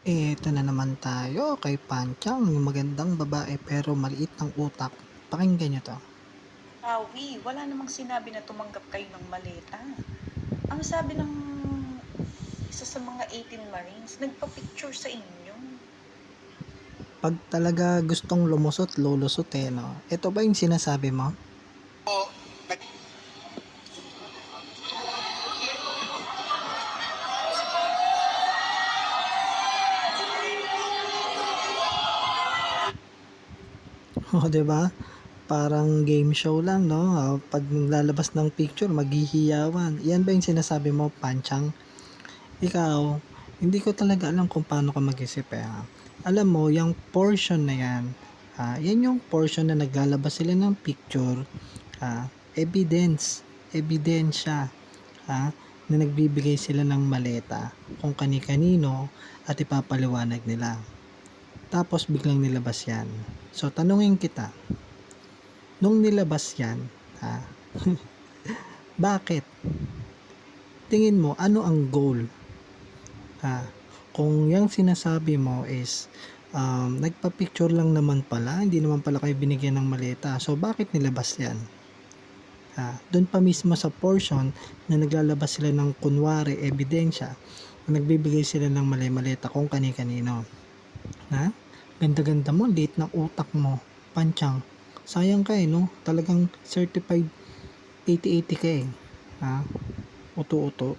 Eto na naman tayo kay Panchang, yung magandang babae pero maliit ng utak. Pakinggan niyo 'to. Wala namang sinabi na tumanggap kayo ng maleta. Ang sabi ng isa sa mga 18 Marines, nagpa-picture sa inyo. 'Pag talaga gustong lumusot, lulusot, eh, 'no? Ito ba yung sinasabi mo? Oh, 'di ba? Parang game show lang, 'no? 'Pag naglalabas ng picture maghihiyawan. 'Yan ba yung sinasabi mo, Panchang? Ikaw, hindi ko talaga alam kung paano ka mag-isip, eh, Alam mo yung portion na 'yan, 'yan yung portion na naglalabas sila ng picture, evidence, ebidensya, na nagbibigay sila ng maleta kung kani-kanino at ipapaliwanag nila. Tapos biglang nilabas 'yan. So tanungin kita, nung nilabas 'yan, ha, bakit? Tingin mo ano ang goal? Ah, kung yung sinasabi mo is nagpa-picture lang naman pala, hindi naman pala kayo binigyan ng maleta. So bakit nilabas 'yan? Doon pa mismo sa portion na naglalabas sila ng kunwari ebidensya, nagbibigay sila ng mali-maleta kung kani-kanino. Ha? Ganda-ganda mo, liit ng utak mo, Panchang. Sayang ka eh, no? Talagang certified 80-80 ka eh. Ha? Uto-uto.